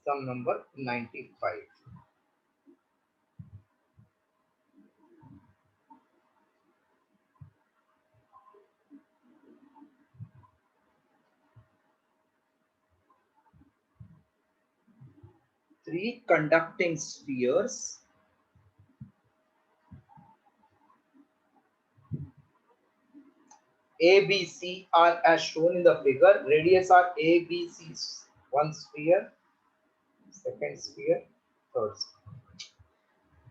Sum number 95. Three conducting spheres A, B, C are as shown in the figure. Radius are A, B, C. One sphere, second sphere, third sphere.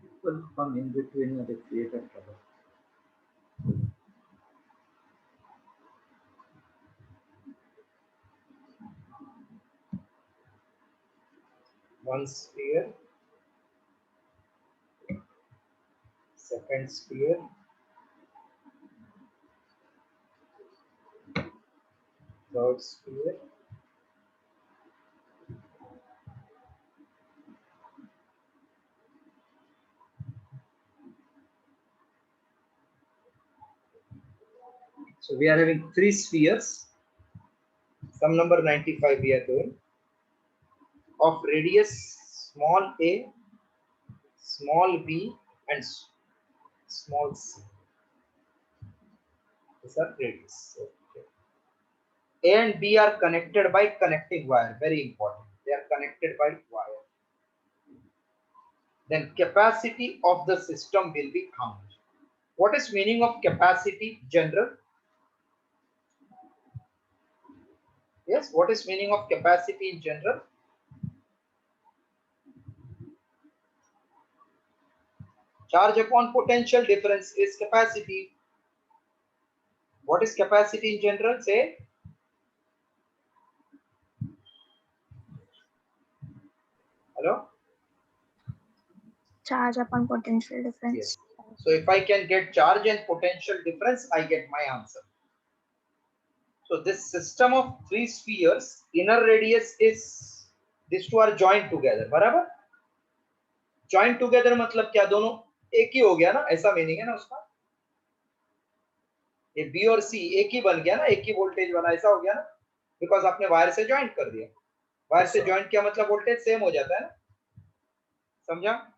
People come in between and they create a trouble. One sphere, second sphere, third sphere, so we are having three spheres. Sum number 95 we are doing, of radius small a, small b and small c. These are radius. Okay. A and B are connected by connecting wire. Very important. They are connected by wire. Then capacity of the system will be count. What is meaning of capacity general? Yes, what is meaning of capacity in general? Charge upon potential difference is capacity. What is capacity in general? Say. Hello? Charge upon potential difference. Yes. So if I can get charge and potential difference, I get my answer. So this system of three spheres, inner radius is, these two are joined together, बराबर? Joined together मतलब क्या, दोनों एक ही हो गया ना, ऐसा meaning है ना उसका? ये B और C एक ही बन गया ना, एक ही वोल्टेज वाला, ऐसा हो गया ना? बिकॉज आपने वायर से ज्वाइंट कर दिया. वायर से ज्वाइंट किया मतलब वोल्टेज सेम हो जाता है ना? समझा?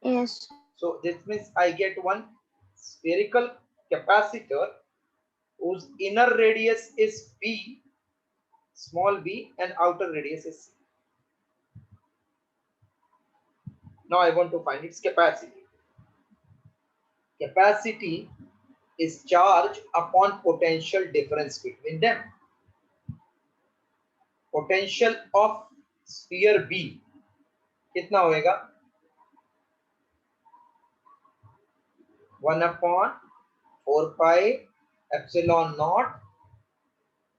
Yes. So this means I get one spherical capacitor whose inner radius is B, small b, and outer radius is C. Now I want to find its capacity. Capacity is charge upon potential difference between them. Potential of sphere B कितना होएगा? 1/4 pi epsilon naught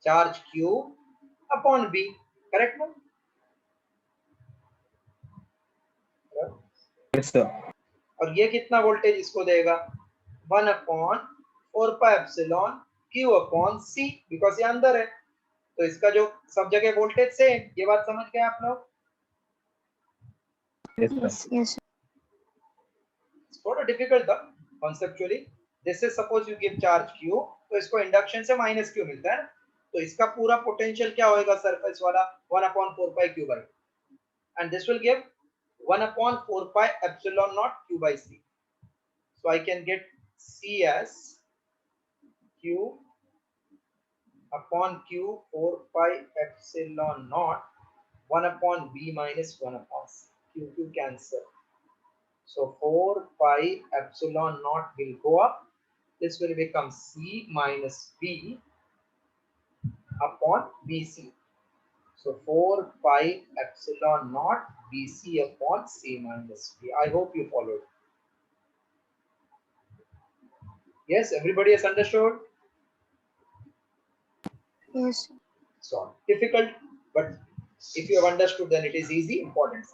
charge q upon B. Correct no? Yes, sir. और ये कितना voltage इसको देगा? 1/4 pi epsilon q upon C, because ये अंदर है तो इसका जो सब जगह वोल्टेज सेम. ये बात समझ गए आप लोग? Yes. Yes. It's थोड़ा डिफिकल्ट था conceptually. This is suppose you give charge q, तो इसको इंडक्शन से माइनस q मिलता है ना, तो इसका पूरा पोटेंशियल क्या होएगा सरफेस वाला? 1/4 pi q by, and this will give 1/4 pi epsilon naught q by C. So I can get C as q upon q 4 pi epsilon naught 1/b minus 1/c. Q cancel. So 4 pi epsilon naught will go up. This will become C minus B upon BC. So 4 pi epsilon naught BC upon C minus B. I hope you followed. Yes, everybody has understood? Yes. So difficult, but if you have understood, then it is easy. Important.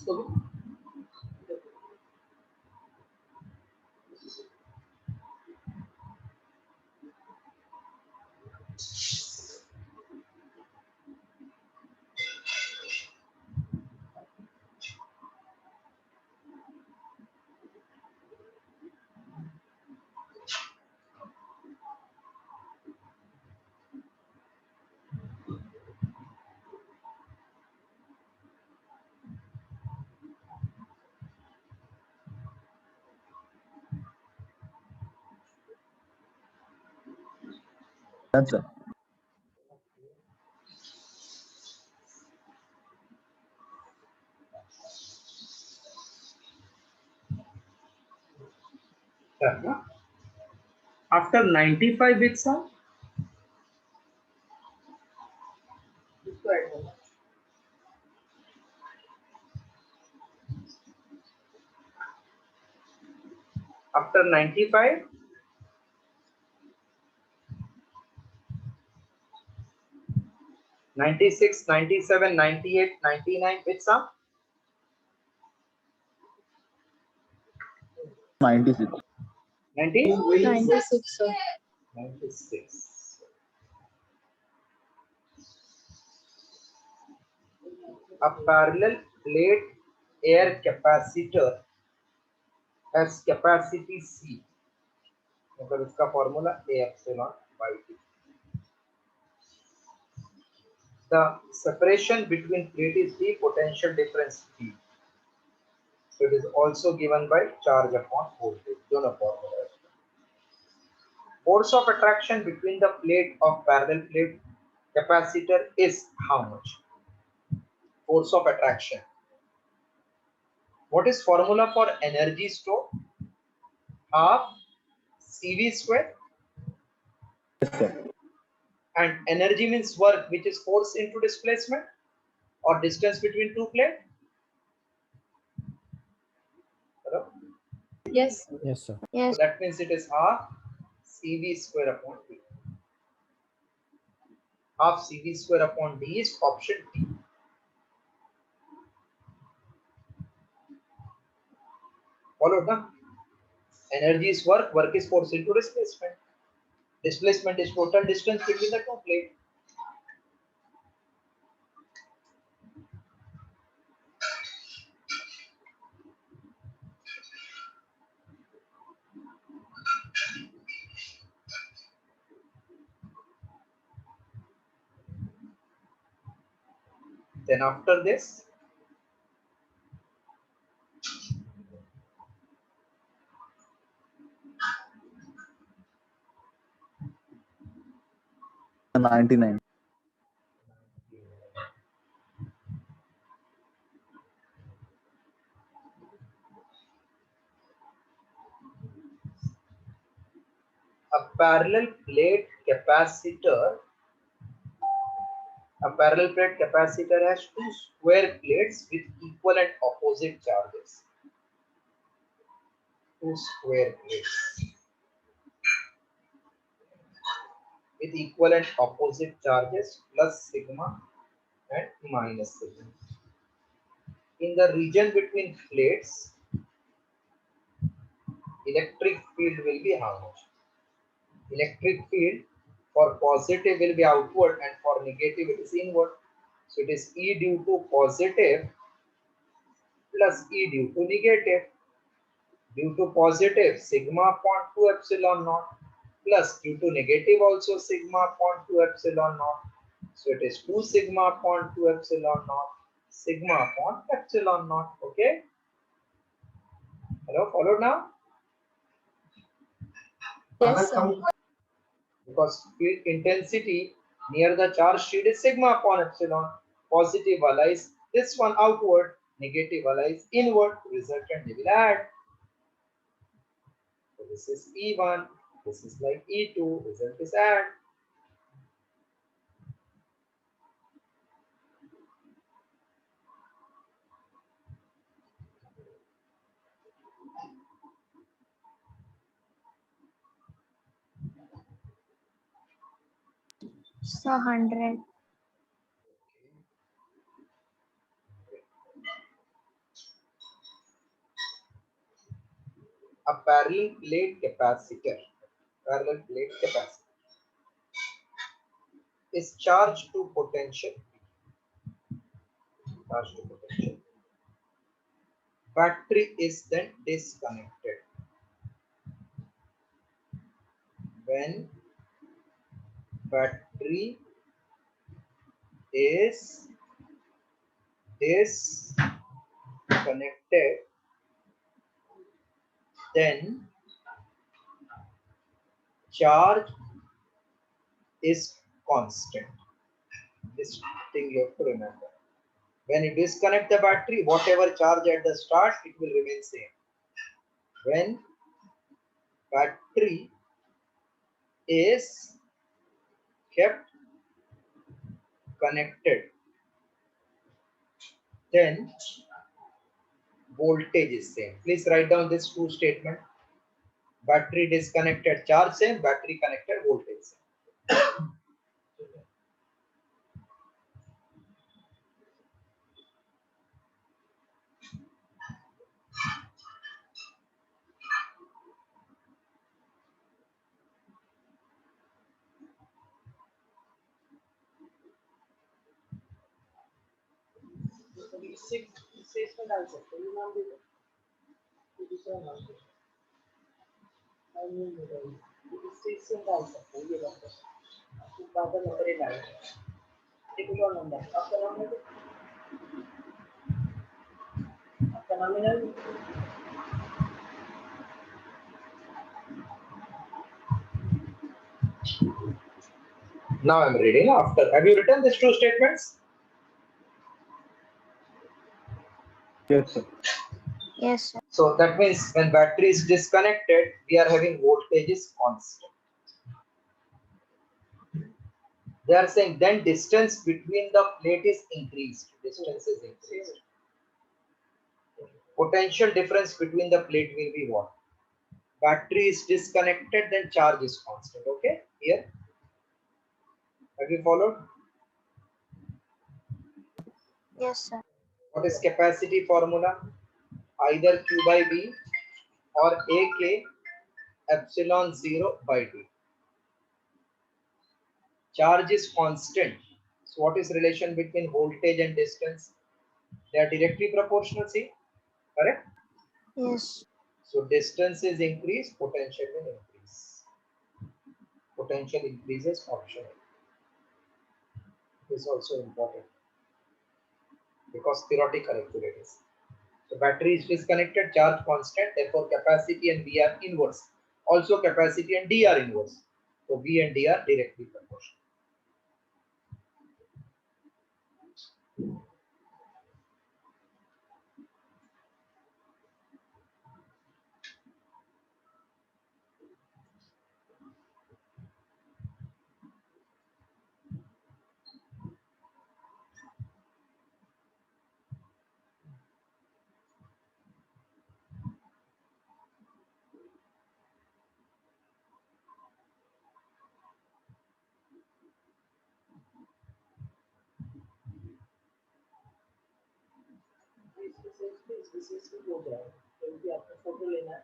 So, Done, sir. yeah. After 95 with some. After 95, 96, 97, 98, 99 with some. 96. 90? 96, sir. 96. A parallel plate air capacitor has capacity C. मतलब इसका formula A epsilon by T. The separation between plate is the potential difference P. So it is also given by charge upon voltage. दोनों formula. Force of attraction between the plate of parallel plate capacitor is how much? Force of attraction. What is formula for energy stored? Half CV square. Yes, sir. And energy means work, which is force into displacement or distance between two plates. Hello? Yes. Yes, sir. Yes. So that means it is half CV square upon D. Half CV square upon D is option D. Followed, na? Energy is work, work is force into displacement. Displacement is total distance between the two plates. Then after this, The 99. a parallel plate capacitor has two square plates with equal and opposite charges. Two square plates with equal and opposite charges plus sigma and minus sigma. In the region between plates, electric field will be how much? Electric field for positive will be outward and for negative it is inward. So it is E due to positive plus E due to negative. Due to positive, sigma upon 2 epsilon naught plus due to negative also sigma upon 2 epsilon naught. So it is 2 sigma upon 2 epsilon naught, sigma upon epsilon naught. Okay? Hello, followed now? Yes, sir. Because field intensity near the charge sheet is sigma upon epsilon. Positive lies this one outward, negative lies inward, resultant they will add. So this is E1, this is like E2, result is add. So 100. A parallel plate capacitor is charged to potential. Battery is then disconnected. When battery is disconnected, then charge is constant. This thing you have to remember. When you disconnect the battery, whatever charge at the start, it will remain same. When battery is kept connected, then voltage is same. Please write down this two statement. Battery disconnected, charge same. Battery connected, voltage same. Six में डाल सकते हो, नाम दे दो, दूसरा नाम दे दो, six में डाल सकते हो, ये नंबर बाद में नंबर ही डालेंगे, एक और नंबर आपका नाम है, आपका नाम है ना। Now I am reading after. Have you written these two statements? Yes, sir. Yes, sir. So that means when battery is disconnected, we are having voltage is constant. They are saying then distance between the plate is increased. Distance is increased. Potential difference between the plate will be what? Battery is disconnected, then charge is constant. Okay, here. Have you followed? Yes, sir. What is capacity formula? Either Q by V or AK epsilon 0 by D. Charge is constant. So what is relation between voltage and distance? They are directly proportional, see? Correct? Yes. So distance is increased, potential will increase. Potential increases optional. This is also important because theoretical accuracy. So battery is disconnected, charge constant, therefore capacity and V are inverse. Also capacity and D are inverse. So V and D are directly proportional. विशेष भी हो जाए, क्योंकि आपको photo लेना है।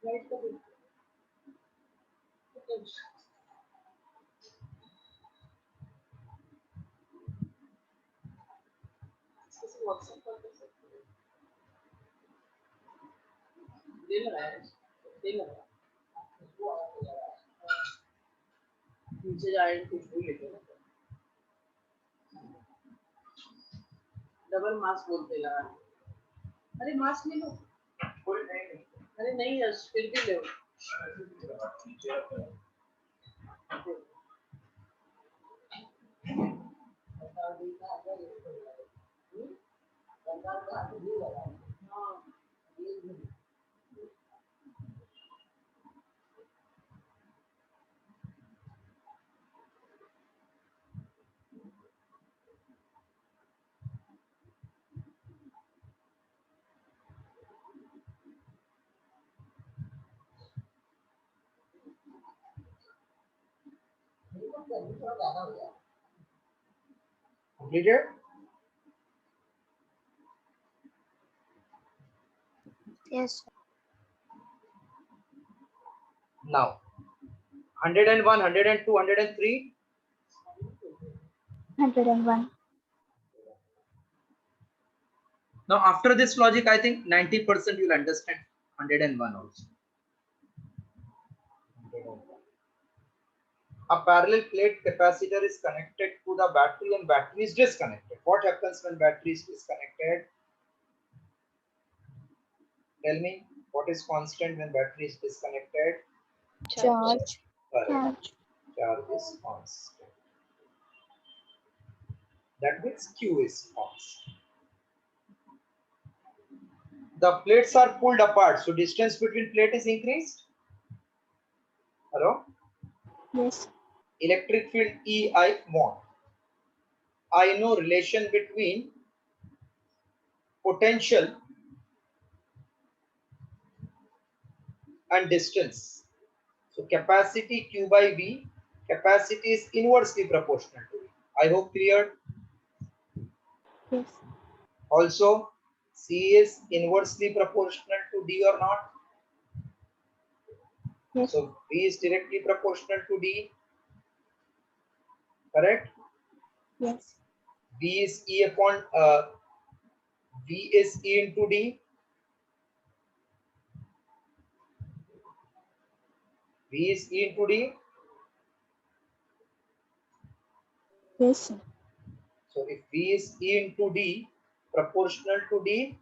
Light का भी WhatsApp पर कर सकते हैं, दे लगा है, दे लगा नीचे जाए खुशबू लेके ना, डबल मास्क बोलते लगा, अरे मास्क ले लो, अरे नहीं फिर भी ले हाँ Completed? Yes, sir. Now 101, 102, 103. 101. Now after this logic, I think 90% you'll understand 101 also. A parallel plate capacitor is connected to the battery and battery is disconnected. What happens when battery is disconnected? Tell me, what is constant when battery is disconnected? Charge. Correct. Charge. Charge is constant. That means Q is constant. The plates are pulled apart, so distance between plate is increased. Hello? Yes. Electric field E I want. I know relation between potential and distance. So capacity Q by V, capacity is inversely proportional to V. I hope clear. Yes. Also, C is inversely proportional to D or not? Yes. So V is directly proportional to D, correct? Yes. V is E upon V is E into D. V is E into D. Yes, sir. So if V is E into D proportional to D,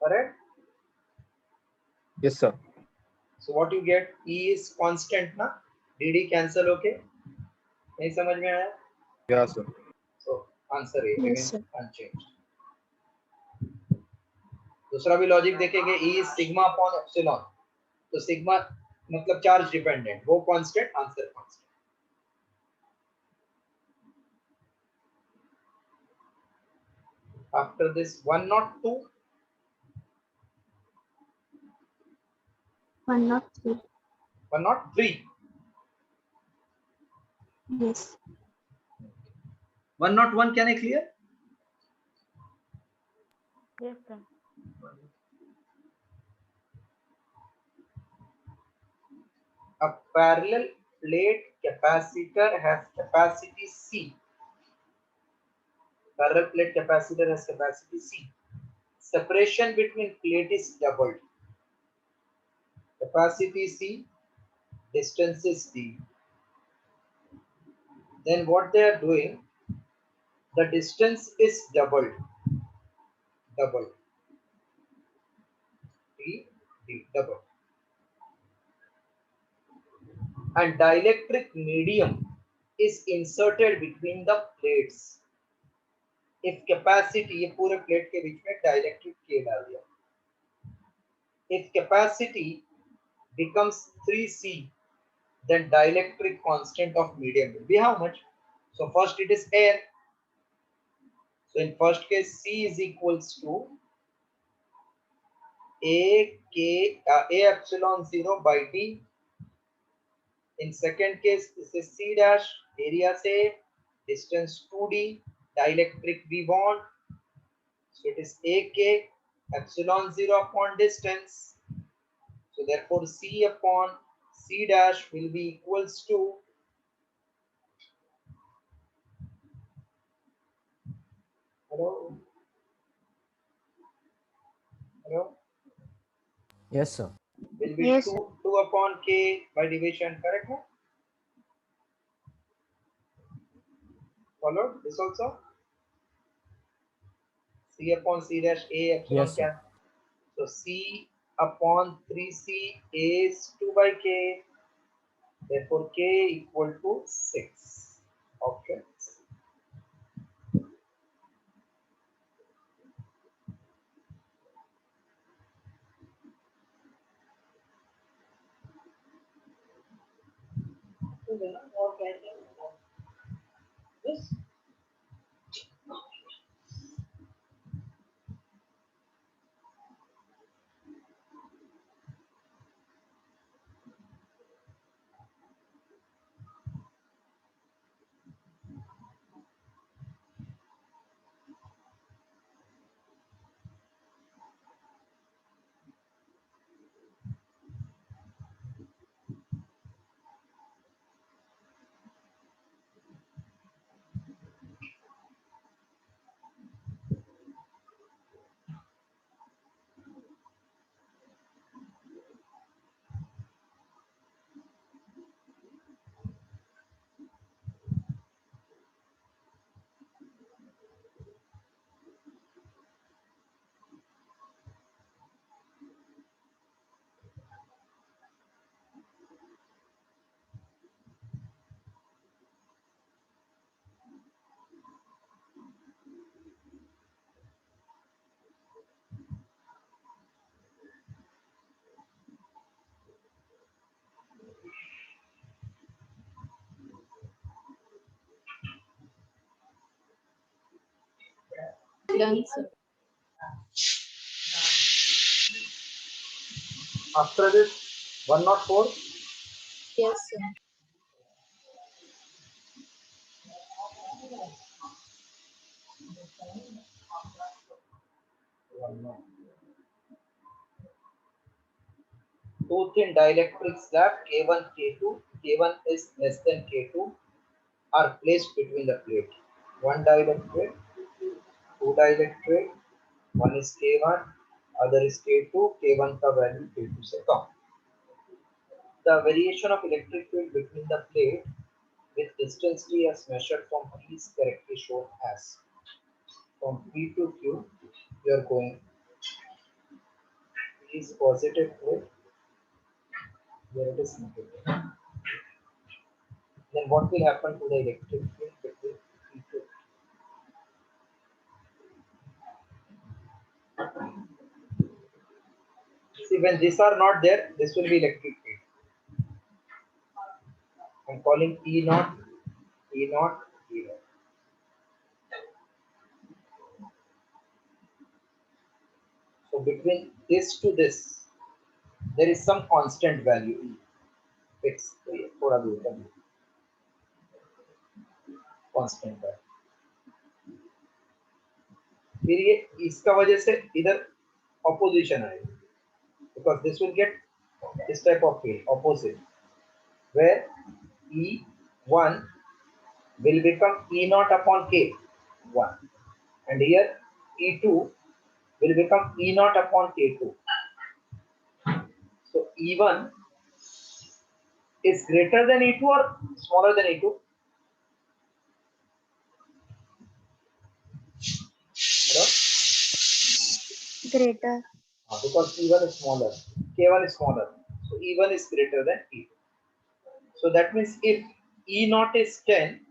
correct? Yes, sir. So what you get? E is constant na? DD cancel, okay? नहीं समझ में आया? Yeah, sir. So answer A Yes, remains sir. unchanged. दूसरा भी logic देखेंगे. E is sigma upon epsilon. तो sigma मतलब charge dependent, वो constant, answer constant. After this 102, 103. 103, Yes. 101 can I clear? Yes, sir. A parallel plate capacitor has capacity C. Parallel plate capacitor has capacity C. Separation between plate is doubled. Capacity C, distance is D. Then what they are doing, the distance is doubled. Double. D, D, double. And dielectric medium is inserted between the plates. If capacity, ये पूरे plate के बीच में dielectric K डाल दिया. If capacity becomes 3C, then dielectric constant of medium will be how much? So first it is air. So in first case, C is equals to A epsilon 0 by D. In second case, this is C dash, area say, distance 2D, dielectric we want. So it is AK epsilon 0 upon distance. So therefore C upon C dash will be equals to hello. Yes, sir. Will be Yes, 2 upon K by division, correct? No? Followed this also? C upon C dash A epsilon Yes, sir. can. So C upon 3C is 2 by K. Therefore K equal to 6. Okay. और कहते हैं this Done, sir. After this 104, Yes, sir. two thin dielectric slab K1, K2, K1 is less than K2 are placed between the plate. One dielectric, two dielectric, one is K1, other is K2, K1 का value K2 से कम. The variation of electric field between the plate with distance t as measured from P is correctly shown as from P to Q. You are going P is positive plate, where it is negative. Then what will happen to the electric field between P to Q? See, when these are not there, this will be electric field. I'm calling E naught, E naught, E naught. So between this to this, there is some constant value E. Fixed. थोड़ा दूर कर दो. Constant value. फिर ये इसका वजह से इधर opposition आएगा. Because this will get this type of field, opposite, where E1 will become E naught upon K1, and here E2 will become E naught upon K2. So E1 is greater than E2 or smaller than E2? Hello? Greater. Because E1 is smaller, K1 is smaller, so E1 is greater than E2. So that means if E naught is 10,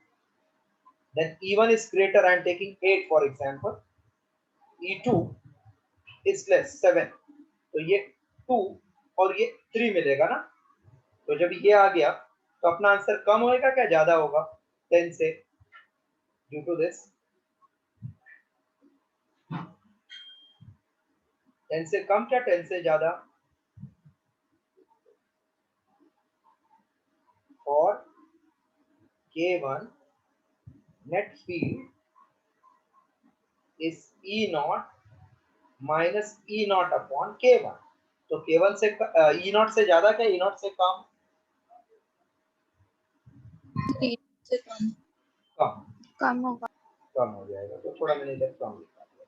then E1 is greater. I am taking 8 for example. E2 is less 7. तो ये 2 और ये 3 मिलेगा ना. तो जब ये आ गया तो अपना आंसर कम होएगा क्या ज्यादा होगा 10 से, ड्यू टू दिस 10 से कम क्या 10 से ज्यादा. और K1 net field is E naught minus E naught upon K1. तो K1 से E naught से ज्यादा क्या E naught से कम? E से कम. कम. कम होगा. कम हो जाएगा तो थोड़ा मैंने इधर कम लिखा दिया.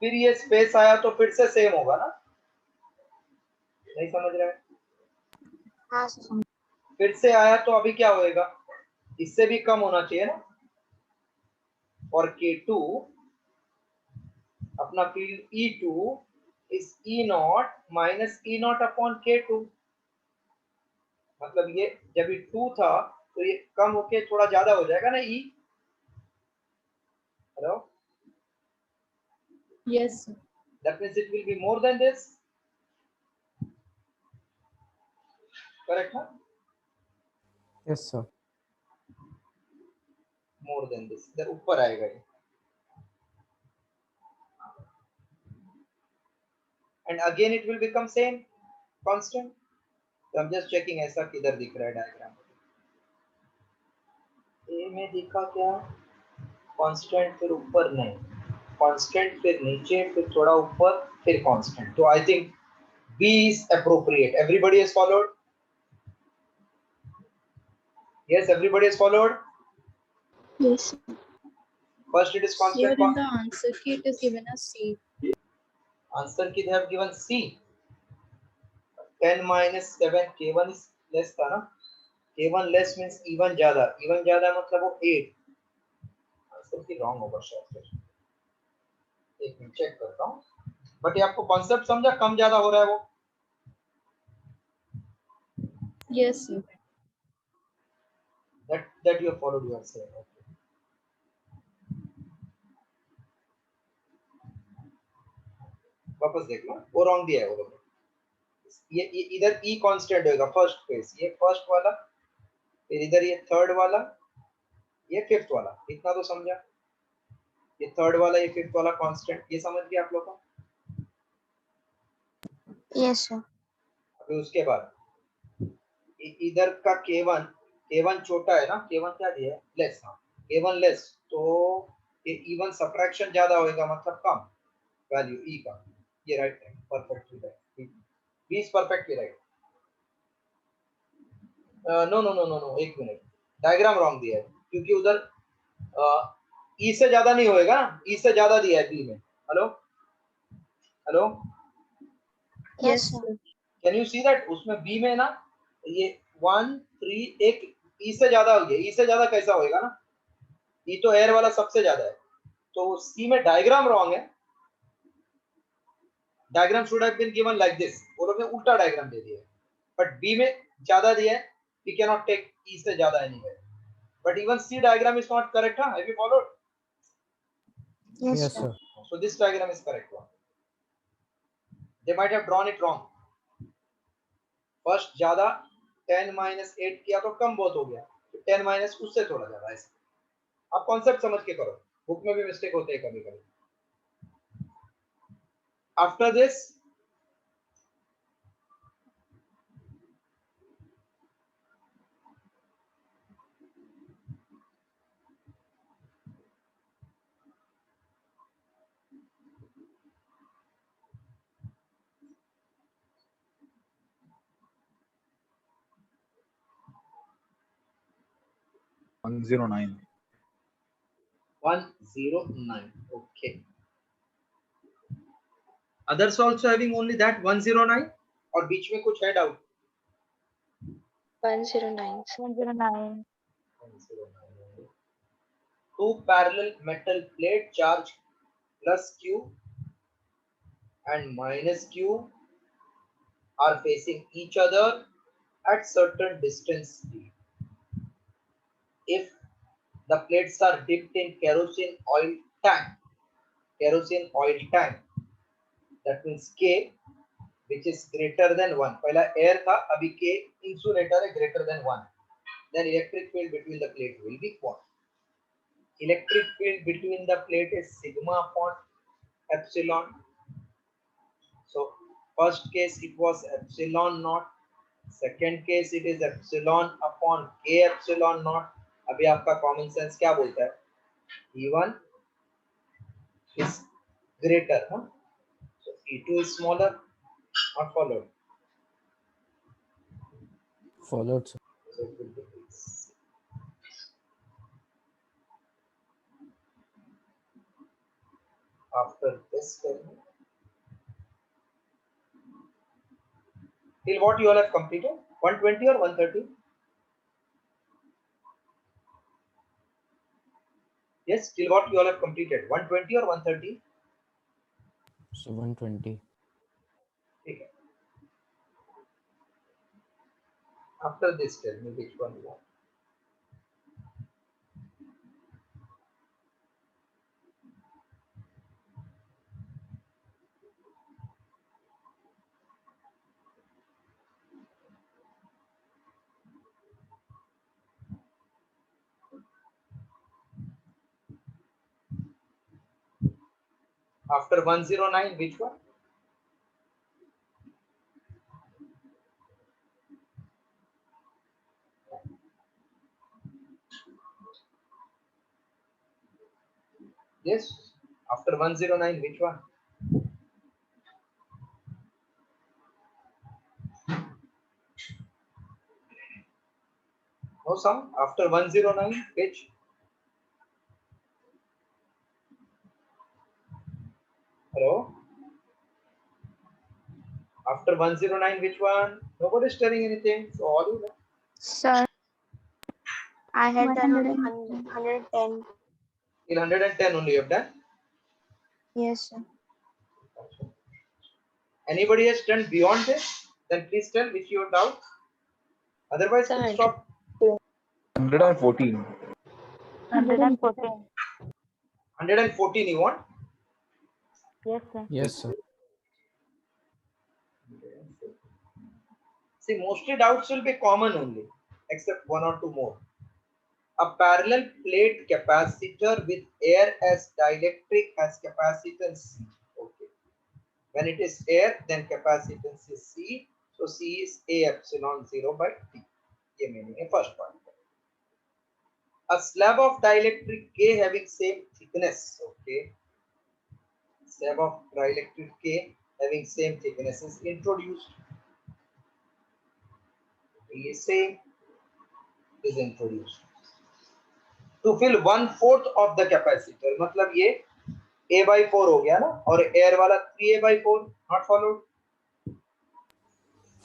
फिर ये स्पेस आया तो फिर से सेम होगा ना. नहीं समझ रहे हैं? हाँ सर. फिर से आया तो अभी क्या होएगा, इससे भी कम होना चाहिए ना. और K2 अपना फील्ड E2 इस E naught minus E naught upon K2. मतलब ये जब ये 2 था तो ये कम होके थोड़ा ज्यादा हो जाएगा ना E. Hello. Yes, sir. That means it will be more than this. Correct ना? Yes, sir. More than this. इधर ऊपर आएगा ये. And again it will become same constant. So I'm just checking ऐसा किधर दिख रहा है डायग्राम. ए में दिखा क्या? कांस्टेंट फिर ऊपर नहीं, कांस्टेंट फिर नीचे फिर थोड़ा ऊपर फिर कांस्टेंट. तो I think B is appropriate. Everybody has followed? Yes, everybody has followed. Yes, sir. First it is Here constant. in the answer key it is given as C. Answer key they have given C. 10 minus 7 K1 is less था ना. K1 less means E1 ज्यादा. E1 ज्यादा मतलब वो 8. Answer की wrong होगा शायद. एक मिनट चेक करता हूँ. बट ये आपको कॉन्सेप्ट समझा, कम ज्यादा हो रहा है वो. Yes, sir. That you have followed yourself. Okay. वापस देख लो, वो रॉन्ग दिया है वो लोग. ये इधर E कांस्टेंट होगा फर्स्ट फेस, ये फर्स्ट वाला, फिर इधर ये थर्ड वाला, ये फिफ्थ वाला. इतना तो समझा. ये थर्ड वाला, ये फिफ्थ वाला कांस्टेंट, ये समझ गए आप लोग को? Yes, sir. अभी उसके बाद इधर का K1 छोटा है ना, K1 क्या दिया है? लेस। हाँ, K1 लेस, तो ये इवन सब्ट्रैक्शन ज्यादा होएगा, मतलब कम वैल्यू E का। ये राइट है, perfectly right, B is perfectly right. No no no no no, एक मिनट, डायग्राम रॉन्ग दिया है, क्योंकि उधर E से ज्यादा नहीं होएगा, E से ज्यादा दिया है B में। Hello hello, Yes, Yes, sir. sir. Can you see that? उसमें B में ना ये 1 3 एक E से ज्यादा हो गया। E से ज्यादा कैसा होएगा ना, E तो एयर वाला सबसे ज्यादा है, तो C में डायग्राम रॉन्ग है। Diagram should have been given like this, वो लोग ने उल्टा डायग्राम दे दिया है, बट B में ज्यादा दिया है, we can not take E से ज्यादा anywhere, but even C diagram is not correct, huh? Have you followed? Yes, Yes, sir. sir. So this diagram is correct one. They might have drawn it wrong. First ज्यादा 10 minus 8 किया तो कम बहुत हो गया, तो 10 minus उससे थोड़ा ज्यादा। ऐसे आप कॉन्सेप्ट समझ के करो, बुक में भी मिस्टेक होते हैं कभी कभी। After this One zero nine. 109, okay. Others also having only that 109, और बीच में कुछ है doubt? 109. 109. 109. Two parallel metal plate charge plus Q and minus Q are facing each other at certain distance D. If the plates are dipped in kerosene oil tank, that means K, which is greater than 1. पहला air था, अभी K insulator है greater than 1. Then electric field between the plate will be what? Electric field between the plate is sigma upon epsilon. So first case it was epsilon naught, second case it is epsilon upon K epsilon naught. अभी आपका common sense क्या बोलता है? E1 is greater, huh? So E2 is smaller, not followed. Followed, sir. So it will be this. After this, till what you all have completed? 120 or 130? Yes, till what you all have completed? 120 or 130? So 120. Okay. After this, tell me which one you want. After 109, which one? Yes, after 109, which one? No sound? After 109, which? Hello? After 109, which one? Nobody's telling anything. So all you know. Sir, I had done 110. 110. Till 110 only you have done. Yes, sir. Anybody has done beyond this? Then please tell which you have doubt. Otherwise, Sir, we'll stop. 114. 114. 114 you want? Yes, sir. Yes, sir. See, mostly doubts will be common only, except one or two more. A parallel plate capacitor with air as dielectric has capacitance C. Okay. When it is air, then capacitance is C. So C is A epsilon 0 by T. ये meaning है first point. A slab of dielectric K having same thickness. Okay. Slab of dielectric K having same thickness is introduced. ये same is introduced to fill 1/4 of the capacitor. मतलब ये A by 4 हो गया ना, और air वाला 3A by 4. Not followed?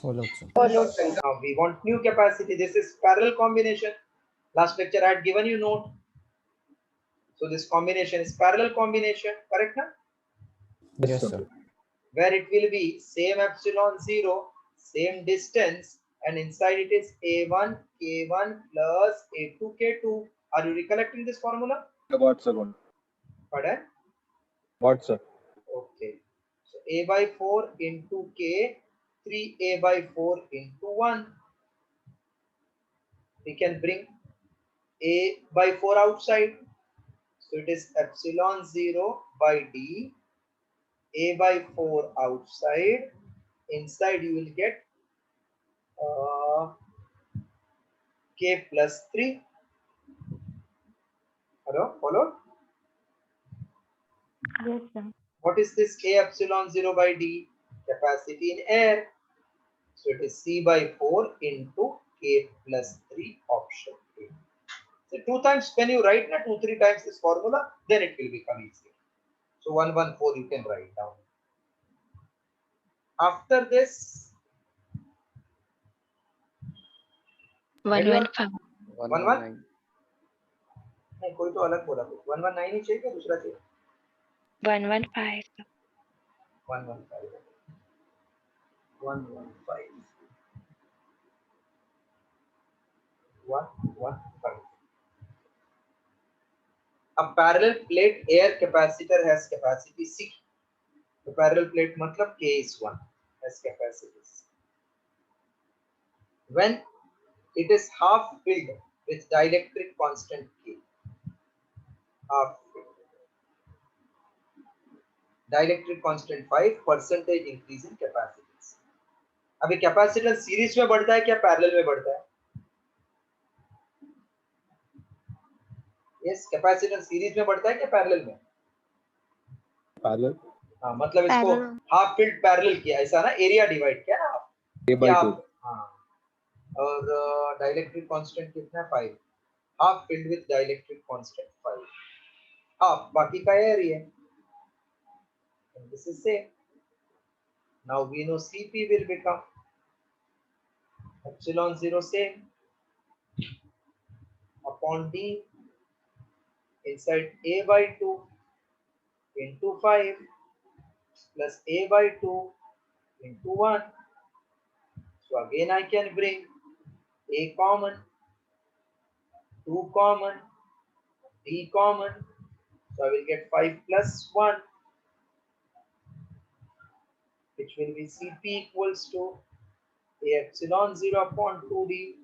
Followed, sir. Now we want new capacity. This is parallel combination. Last lecture I had given you note. So this combination is parallel combination. Correct na? Yes, sir. Where it will be same epsilon 0, same distance, and inside it is A1 K1 plus A2 K2. Are you recollecting this formula? What, sir? What? Pardon? What, sir? Okay. So A by 4 into K, 3A by 4 into 1. We can bring A by 4 outside. So it is epsilon 0 by D. A by 4 outside. Inside you will get K plus 3. Hello? Follow? Yes, sir. What is this A epsilon 0 by D? Capacity in air. So it is C by 4 into K plus 3 option A. So 2 times when you write 2-3 times this formula, then it will become easy. So 114 you can write down. After this, 115. 119. नहीं कोई तो अलग बोला, 119 ही चाहिए क्या दूसरा चाहिए? 115. 115. 115. 115. A parallel plate air capacitor has capacity C. The parallel plate matlab K is 1 has capacity C. When it is half filled with dielectric constant K. Half filled. Dielectric constant 5 percentage increase in capacitance. अभी capacitance series में बढ़ता है क्या parallel में बढ़ता है? Yes, capacitance series में बढ़ता है क्या पैरेलल में? Parallel. हाँ, मतलब इसको हाफ फील्ड पैरेलल किया, ऐसा ना, एरिया डिवाइड किया ना आप, A by 2. हाँ, और डाइलेक्ट्रिक कांस्टेंट कितना है? 5. Half field with dielectric constant 5. Half, बाकी का area. And this is same. Now we know Cp will become epsilon 0 same upon D inside A by 2 into 5 plus A by 2 into 1. So again I can bring A common, 2 common, D common. So I will get 5 plus 1, which will be Cp equals to A epsilon 0 upon 2D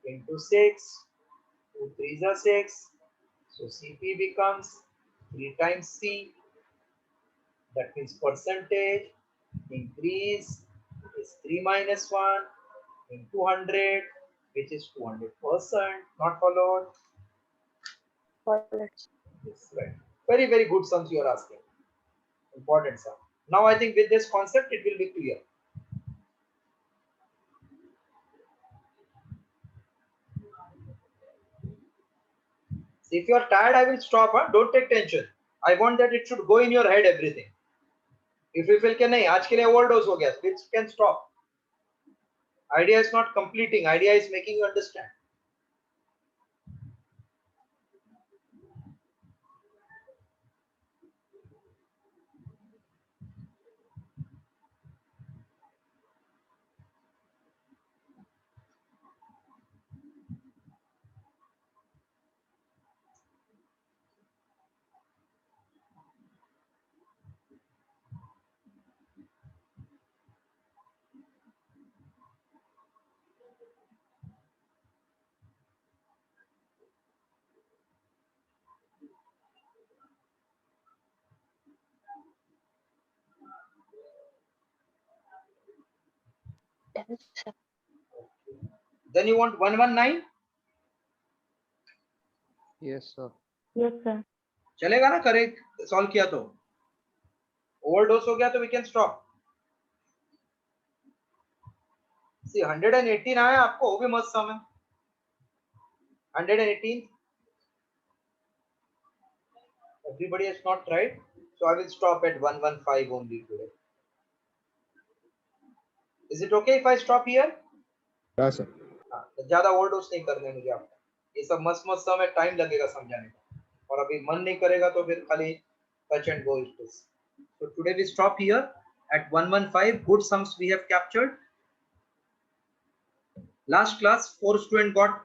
into 6. 2 3s are 6. So Cp becomes 3 times C. That means percentage increase is 3 minus 1 in 200, which is 200%. Not followed? Yes, right. Very, very good sums you are asking. Important sum. Now I think with this concept it will be clear. So if you are tired, I will stop. Don't take tension. I want that it should go in your head everything. If you feel कि नहीं आज के लिए overdose हो गया, which can stop. Idea is not completing. Idea is making you understand. Yes, sir. Then you want 119? Yes, sir. Yes, sir. चलेगा ना? Correct solve किया तो ओवरडोज हो गया तो वी कैन स्टॉप. सी 118 आया आपको, वो भी मस्त सम है. 118. Everybody has not tried, so I will stop at 115 only today. Is it okay if I stop here? Yeah, sir. ज्यादा ओवरडोज नहीं करने मुझे आपको. ये सब मस्त मस्त सम है, टाइम लगेगा समझाने का, और अभी मन नहीं करेगा तो फिर खाली touch and go is this. So today we stop here at 115. Good sums we have captured. Last class 4 students got